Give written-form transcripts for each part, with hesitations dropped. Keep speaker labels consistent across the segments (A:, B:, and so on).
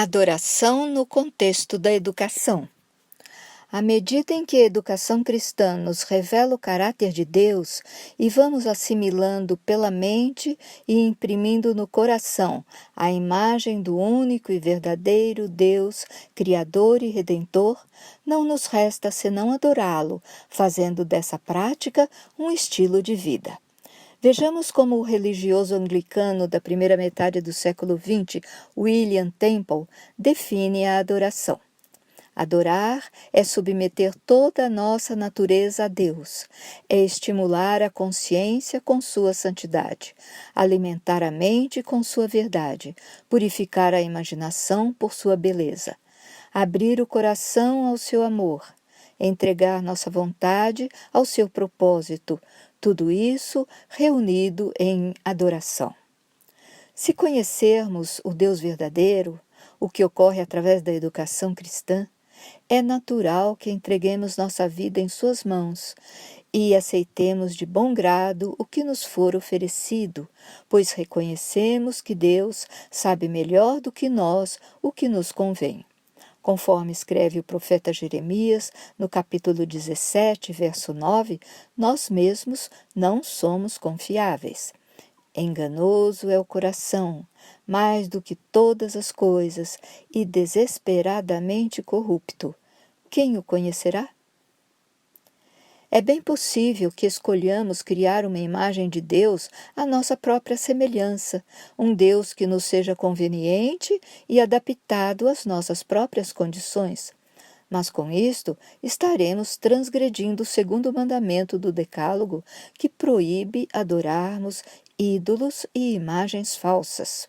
A: Adoração no contexto da educação. À medida em que a educação cristã nos revela o caráter de Deus e vamos assimilando pela mente e imprimindo no coração a imagem do único e verdadeiro Deus, Criador e Redentor, não nos resta senão adorá-lo, fazendo dessa prática um estilo de vida. Vejamos como o religioso anglicano da primeira metade do século XX, William Temple, define a adoração. Adorar é submeter toda a nossa natureza a Deus, é estimular a consciência com sua santidade, alimentar a mente com sua verdade, purificar a imaginação por sua beleza, abrir o coração ao seu amor, entregar nossa vontade ao seu propósito, tudo isso reunido em adoração. Se conhecermos o Deus verdadeiro, o que ocorre através da educação cristã, é natural que entreguemos nossa vida em suas mãos e aceitemos de bom grado o que nos for oferecido, pois reconhecemos que Deus sabe melhor do que nós o que nos convém. Conforme escreve o profeta Jeremias, no capítulo 17, verso 9, nós mesmos não somos confiáveis. Enganoso é o coração, mais do que todas as coisas, e desesperadamente corrupto. Quem o conhecerá? É bem possível que escolhamos criar uma imagem de Deus à nossa própria semelhança, um Deus que nos seja conveniente e adaptado às nossas próprias condições. Mas com isto estaremos transgredindo o segundo mandamento do Decálogo, que proíbe adorarmos ídolos e imagens falsas.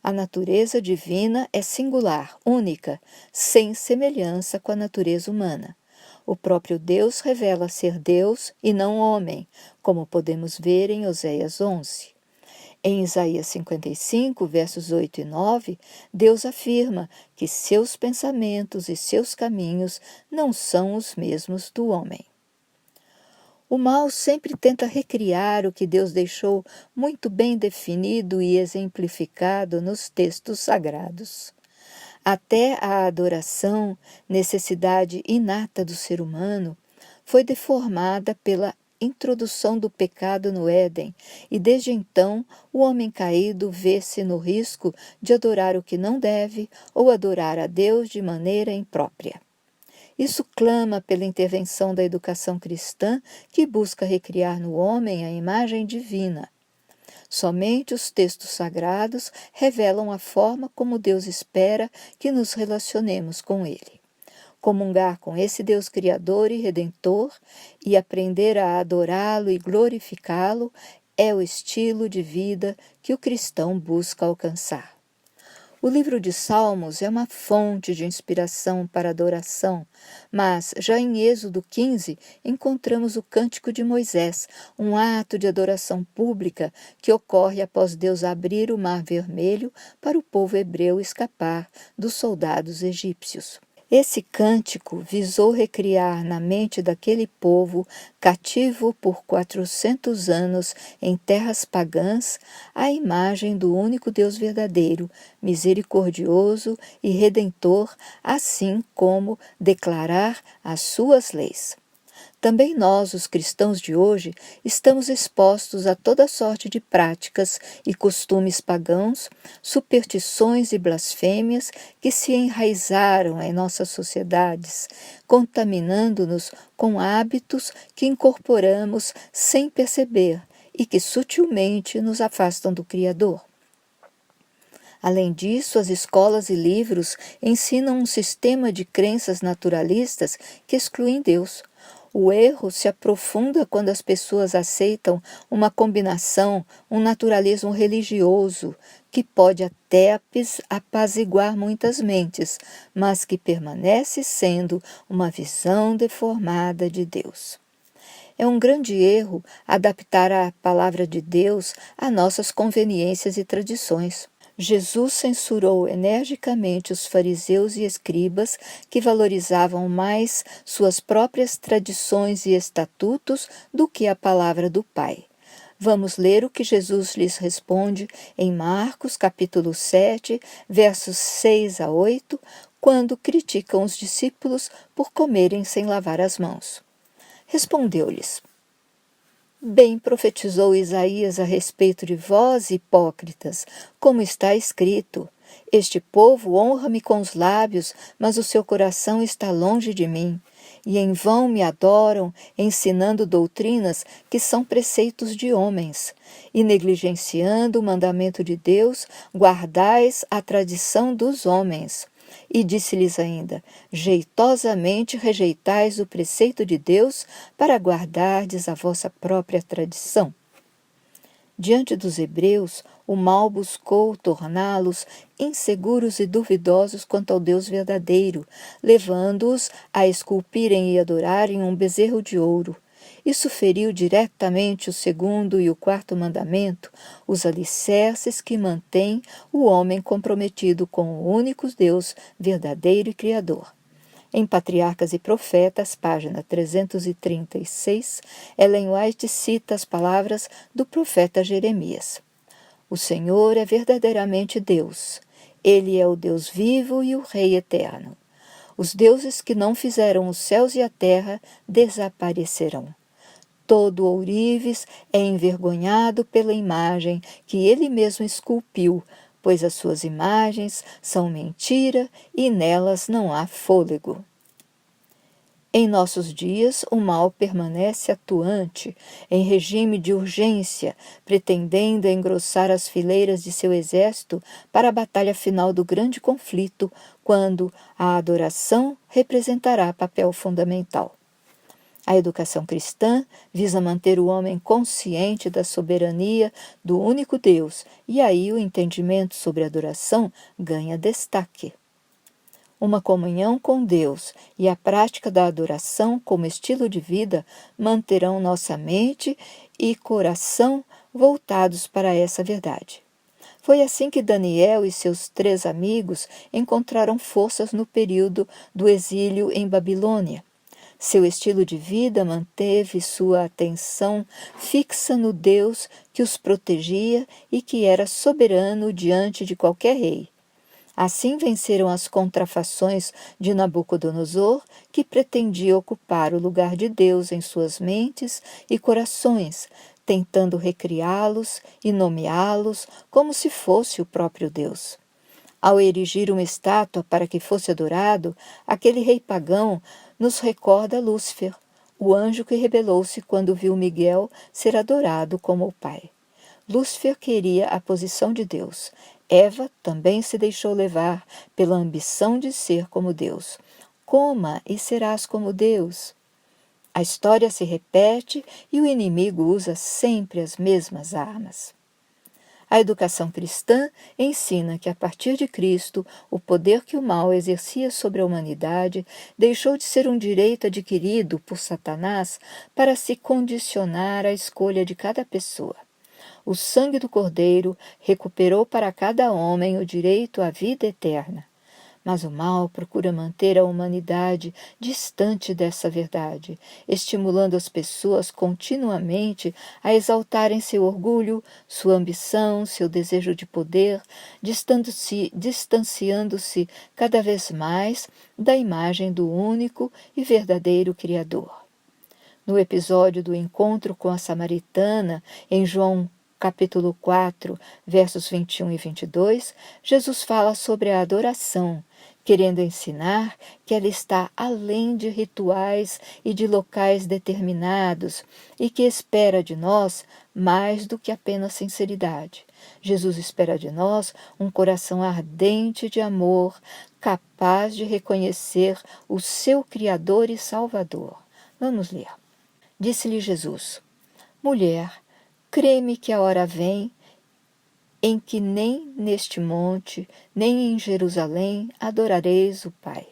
A: A natureza divina é singular, única, sem semelhança com a natureza humana. O próprio Deus revela ser Deus e não homem, como podemos ver em Oséias 11. Em Isaías 55, versos 8 e 9, Deus afirma que seus pensamentos e seus caminhos não são os mesmos do homem. O mal sempre tenta recriar o que Deus deixou muito bem definido e exemplificado nos textos sagrados. Até a adoração, necessidade inata do ser humano, foi deformada pela introdução do pecado no Éden, e desde então o homem caído vê-se no risco de adorar o que não deve ou adorar a Deus de maneira imprópria. Isso clama pela intervenção da educação cristã que busca recriar no homem a imagem divina. Somente os textos sagrados revelam a forma como Deus espera que nos relacionemos com Ele. Comungar com esse Deus Criador e Redentor e aprender a adorá-lo e glorificá-lo é o estilo de vida que o cristão busca alcançar. O livro de Salmos é uma fonte de inspiração para adoração, mas já em Êxodo 15 encontramos o Cântico de Moisés, um ato de adoração pública que ocorre após Deus abrir o Mar Vermelho para o povo hebreu escapar dos soldados egípcios. Esse cântico visou recriar na mente daquele povo, cativo por 400 anos em terras pagãs, a imagem do único Deus verdadeiro, misericordioso e redentor, assim como declarar as suas leis. Também nós, os cristãos de hoje, estamos expostos a toda sorte de práticas e costumes pagãos, superstições e blasfêmias que se enraizaram em nossas sociedades, contaminando-nos com hábitos que incorporamos sem perceber e que sutilmente nos afastam do Criador. Além disso, as escolas e livros ensinam um sistema de crenças naturalistas que excluem Deus. O erro se aprofunda quando as pessoas aceitam uma combinação, um naturalismo religioso, que pode até apaziguar muitas mentes, mas que permanece sendo uma visão deformada de Deus. É um grande erro adaptar a palavra de Deus a nossas conveniências e tradições. Jesus censurou energicamente os fariseus e escribas que valorizavam mais suas próprias tradições e estatutos do que a palavra do Pai. Vamos ler o que Jesus lhes responde em Marcos, capítulo 7, versos 6 a 8, quando criticam os discípulos por comerem sem lavar as mãos. Respondeu-lhes: Bem profetizou Isaías a respeito de vós, hipócritas, como está escrito: Este povo honra-me com os lábios, mas o seu coração está longe de mim, e em vão me adoram, ensinando doutrinas que são preceitos de homens, e negligenciando o mandamento de Deus, guardais a tradição dos homens. E disse-lhes ainda: Jeitosamente rejeitais o preceito de Deus para guardardes a vossa própria tradição. Diante dos hebreus, o mal buscou torná-los inseguros e duvidosos quanto ao Deus verdadeiro, levando-os a esculpirem e adorarem um bezerro de ouro. Isso feriu diretamente o segundo e o quarto mandamento, os alicerces que mantêm o homem comprometido com o único Deus verdadeiro e criador. Em Patriarcas e Profetas, página 336, Ellen White cita as palavras do profeta Jeremias. O Senhor é verdadeiramente Deus. Ele é o Deus vivo e o Rei eterno. Os deuses que não fizeram os céus e a terra desaparecerão. Todo ourives é envergonhado pela imagem que ele mesmo esculpiu, pois as suas imagens são mentira e nelas não há fôlego. Em nossos dias, o mal permanece atuante, em regime de urgência, pretendendo engrossar as fileiras de seu exército para a batalha final do grande conflito, quando a adoração representará papel fundamental. A educação cristã visa manter o homem consciente da soberania do único Deus, e aí o entendimento sobre a adoração ganha destaque. Uma comunhão com Deus e a prática da adoração como estilo de vida manterão nossa mente e coração voltados para essa verdade. Foi assim que Daniel e seus 3 amigos encontraram forças no período do exílio em Babilônia. Seu estilo de vida manteve sua atenção fixa no Deus que os protegia e que era soberano diante de qualquer rei. Assim venceram as contrafações de Nabucodonosor, que pretendia ocupar o lugar de Deus em suas mentes e corações, tentando recriá-los e nomeá-los como se fosse o próprio Deus. Ao erigir uma estátua para que fosse adorado, aquele rei pagão nos recorda Lúcifer, o anjo que rebelou-se quando viu Miguel ser adorado como o Pai. Lúcifer queria a posição de Deus. Eva também se deixou levar pela ambição de ser como Deus. Coma e serás como Deus. A história se repete e o inimigo usa sempre as mesmas armas. A educação cristã ensina que, a partir de Cristo, o poder que o mal exercia sobre a humanidade deixou de ser um direito adquirido por Satanás para se condicionar à escolha de cada pessoa. O sangue do Cordeiro recuperou para cada homem o direito à vida eterna. Mas o mal procura manter a humanidade distante dessa verdade, estimulando as pessoas continuamente a exaltarem seu orgulho, sua ambição, seu desejo de poder, distanciando-se cada vez mais da imagem do único e verdadeiro Criador. No episódio do encontro com a samaritana, em João capítulo 4, versos 21 e 22, Jesus fala sobre a adoração, querendo ensinar que ela está além de rituais e de locais determinados e que espera de nós mais do que apenas sinceridade. Jesus espera de nós um coração ardente de amor, capaz de reconhecer o seu Criador e Salvador. Vamos ler. Disse-lhe Jesus: Mulher, crê-me que a hora vem em que nem neste monte, nem em Jerusalém adorareis o Pai.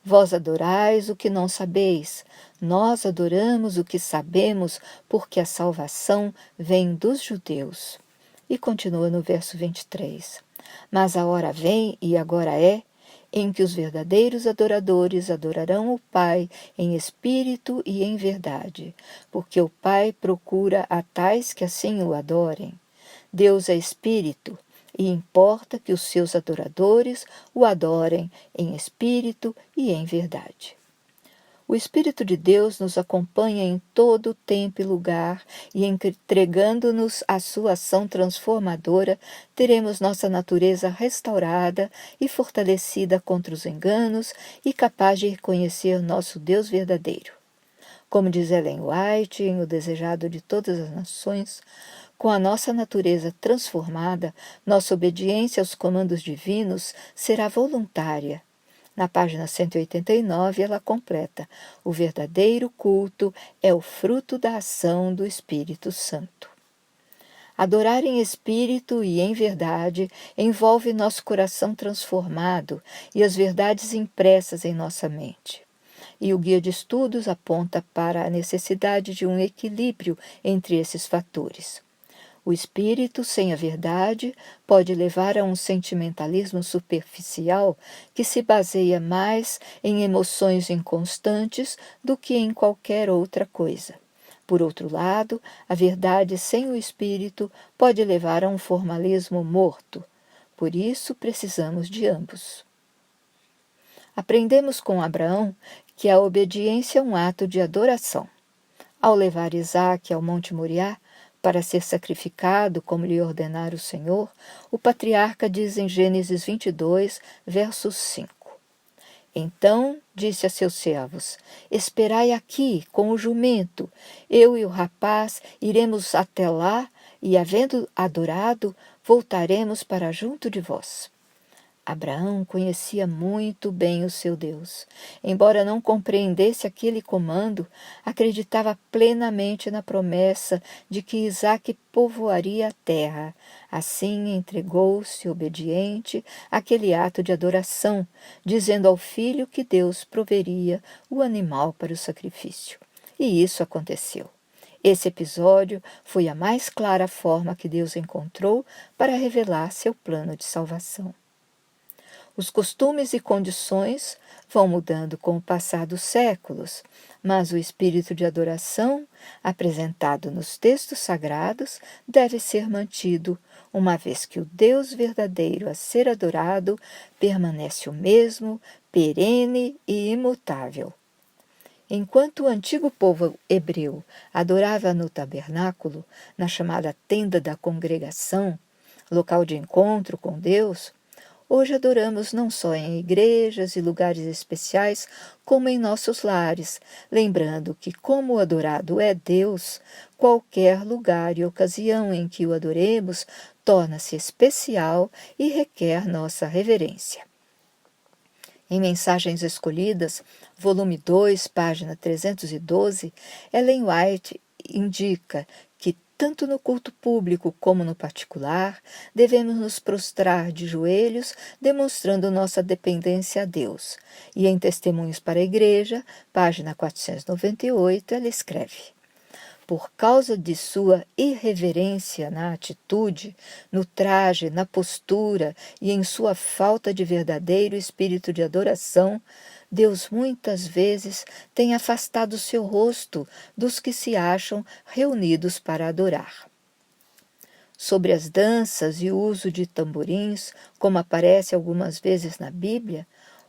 A: Vós adorais o que não sabeis, nós adoramos o que sabemos, porque a salvação vem dos judeus. E continua no verso 23. Mas a hora vem, e agora é, em que os verdadeiros adoradores adorarão o Pai em espírito e em verdade, porque o Pai procura a tais que assim o adorem. Deus é espírito, e importa que os seus adoradores o adorem em espírito e em verdade. O Espírito de Deus nos acompanha em todo tempo e lugar, e entregando-nos a sua ação transformadora, teremos nossa natureza restaurada e fortalecida contra os enganos e capaz de reconhecer nosso Deus verdadeiro. Como diz Ellen White em O Desejado de Todas as Nações, com a nossa natureza transformada, nossa obediência aos comandos divinos será voluntária. Na página 189, ela completa: o verdadeiro culto é o fruto da ação do Espírito Santo. Adorar em espírito e em verdade envolve nosso coração transformado e as verdades impressas em nossa mente. E o guia de estudos aponta para a necessidade de um equilíbrio entre esses fatores. O espírito, sem a verdade, pode levar a um sentimentalismo superficial que se baseia mais em emoções inconstantes do que em qualquer outra coisa. Por outro lado, a verdade sem o espírito pode levar a um formalismo morto. Por isso, precisamos de ambos. Aprendemos com Abraão que a obediência é um ato de adoração. Ao levar Isaque ao Monte Moriá, para ser sacrificado, como lhe ordenara o Senhor, o patriarca diz em Gênesis 22, verso 5. Então disse a seus servos: esperai aqui com o jumento, eu e o rapaz iremos até lá, e havendo adorado, voltaremos para junto de vós. Abraão conhecia muito bem o seu Deus. Embora não compreendesse aquele comando, acreditava plenamente na promessa de que Isaque povoaria a terra. Assim entregou-se obediente àquele ato de adoração, dizendo ao filho que Deus proveria o animal para o sacrifício. E isso aconteceu. Esse episódio foi a mais clara forma que Deus encontrou para revelar seu plano de salvação. Os costumes e condições vão mudando com o passar dos séculos, mas o espírito de adoração, apresentado nos textos sagrados, deve ser mantido, uma vez que o Deus verdadeiro a ser adorado permanece o mesmo, perene e imutável. Enquanto o antigo povo hebreu adorava no tabernáculo, na chamada tenda da congregação, local de encontro com Deus, hoje adoramos não só em igrejas e lugares especiais, como em nossos lares, lembrando que, como o adorado é Deus, qualquer lugar e ocasião em que o adoremos torna-se especial e requer nossa reverência. Em Mensagens Escolhidas, volume 2, página 312, Ellen White indica que tanto no culto público como no particular, devemos nos prostrar de joelhos, demonstrando nossa dependência a Deus. E em Testemunhos para a Igreja, página 498, ela escreve: por causa de sua irreverência na atitude, no traje, na postura e em sua falta de verdadeiro espírito de adoração, Deus muitas vezes tem afastado seu rosto dos que se acham reunidos para adorar. Sobre as danças e o uso de tamborins, como aparece algumas vezes na Bíblia,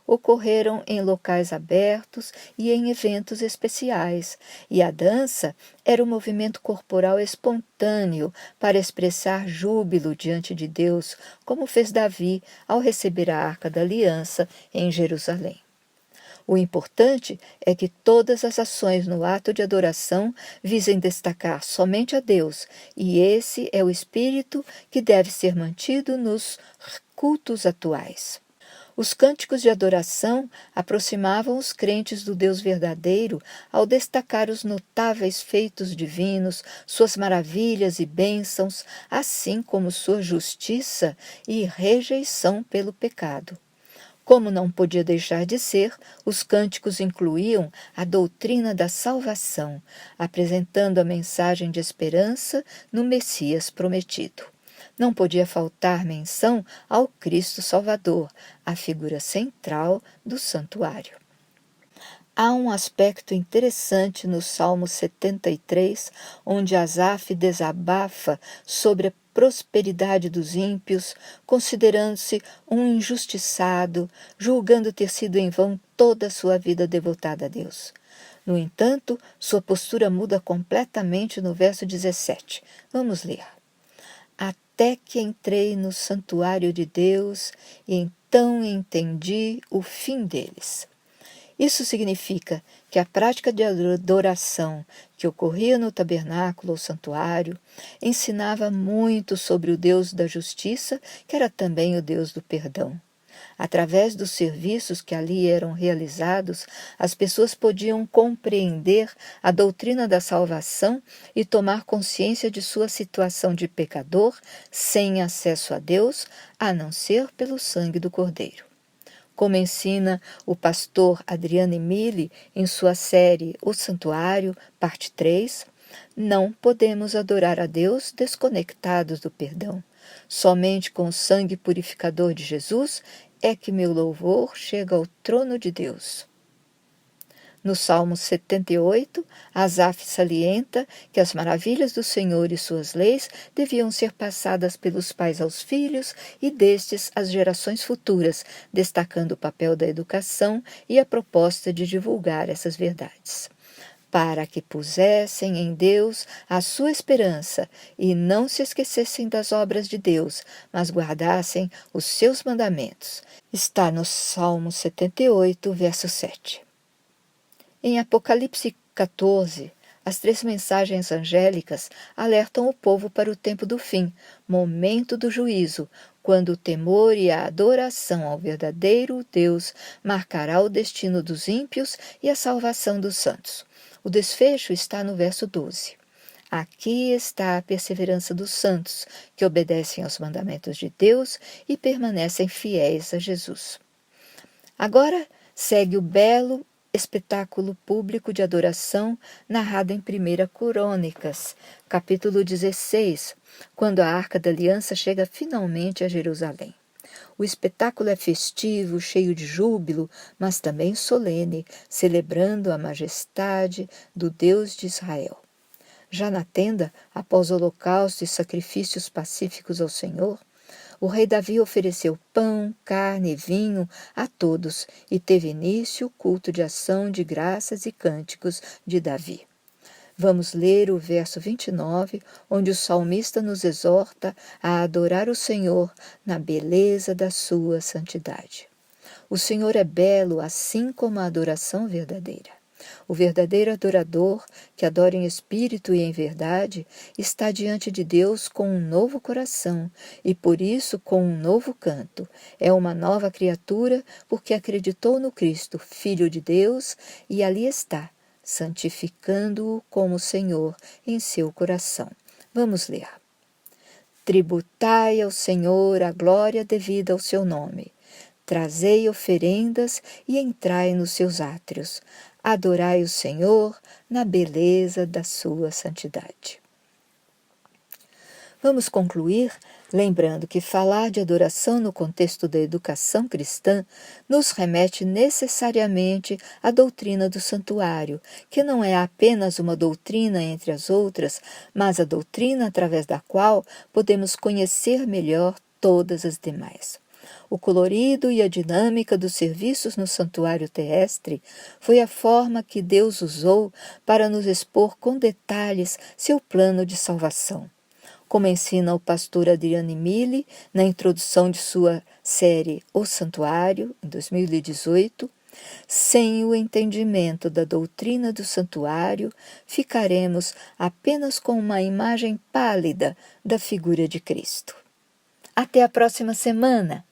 A: ocorreram em locais abertos e em eventos especiais, e a dança era um movimento corporal espontâneo para expressar júbilo diante de Deus, como fez Davi ao receber a Arca da Aliança em Jerusalém. O importante é que todas as ações no ato de adoração visem destacar somente a Deus, e esse é o espírito que deve ser mantido nos cultos atuais. Os cânticos de adoração aproximavam os crentes do Deus verdadeiro ao destacar os notáveis feitos divinos, suas maravilhas e bênçãos, assim como sua justiça e rejeição pelo pecado. Como não podia deixar de ser, os cânticos incluíam a doutrina da salvação, apresentando a mensagem de esperança no Messias prometido. Não podia faltar menção ao Cristo Salvador, a figura central do santuário. Há um aspecto interessante no Salmo 73, onde Asaf desabafa sobre a prosperidade dos ímpios, considerando-se um injustiçado, julgando ter sido em vão toda a sua vida devotada a Deus. No entanto, sua postura muda completamente no verso 17. Vamos ler. Até que entrei no santuário de Deus, e então entendi o fim deles. Isso significa que a prática de adoração que ocorria no tabernáculo ou santuário ensinava muito sobre o Deus da justiça, que era também o Deus do perdão. Através dos serviços que ali eram realizados, as pessoas podiam compreender a doutrina da salvação e tomar consciência de sua situação de pecador, sem acesso a Deus, a não ser pelo sangue do Cordeiro. Como ensina o pastor Adriano Emile em sua série O Santuário, parte 3, não podemos adorar a Deus desconectados do perdão. Somente com o sangue purificador de Jesus é que meu louvor chega ao trono de Deus. No Salmo 78, Asaf salienta que as maravilhas do Senhor e suas leis deviam ser passadas pelos pais aos filhos e destes às gerações futuras, destacando o papel da educação e a proposta de divulgar essas verdades. Para que pusessem em Deus a sua esperança e não se esquecessem das obras de Deus, mas guardassem os seus mandamentos. Está no Salmo 78, verso 7. Em Apocalipse 14, as 3 mensagens angélicas alertam o povo para o tempo do fim, momento do juízo, quando o temor e a adoração ao verdadeiro Deus marcará o destino dos ímpios e a salvação dos santos. O desfecho está no verso 12. Aqui está a perseverança dos santos, que obedecem aos mandamentos de Deus e permanecem fiéis a Jesus. Agora segue o belo espetáculo público de adoração narrado em 1 Crônicas, capítulo 16, quando a Arca da Aliança chega finalmente a Jerusalém. O espetáculo é festivo, cheio de júbilo, mas também solene, celebrando a majestade do Deus de Israel. Já na tenda, após holocaustos e sacrifícios pacíficos ao Senhor, o rei Davi ofereceu pão, carne e vinho a todos e teve início o culto de ação de graças e cânticos de Davi. Vamos ler o verso 29, onde o salmista nos exorta a adorar o Senhor na beleza da sua santidade. O Senhor é belo, assim como a adoração verdadeira. O verdadeiro adorador, que adora em espírito e em verdade, está diante de Deus com um novo coração e, por isso, com um novo canto. É uma nova criatura porque acreditou no Cristo, Filho de Deus, e ali está, santificando-o como Senhor em seu coração. Vamos ler. Tributai ao Senhor a glória devida ao seu nome. Trazei oferendas e entrai nos seus átrios. Adorai o Senhor na beleza da sua santidade. Vamos concluir lembrando que falar de adoração no contexto da educação cristã nos remete necessariamente à doutrina do santuário, que não é apenas uma doutrina entre as outras, mas a doutrina através da qual podemos conhecer melhor todas as demais. O colorido e a dinâmica dos serviços no santuário terrestre foi a forma que Deus usou para nos expor com detalhes seu plano de salvação. Como ensina o pastor Adriano Emile na introdução de sua série O Santuário, em 2018, sem o entendimento da doutrina do santuário, ficaremos apenas com uma imagem pálida da figura de Cristo. Até a próxima semana!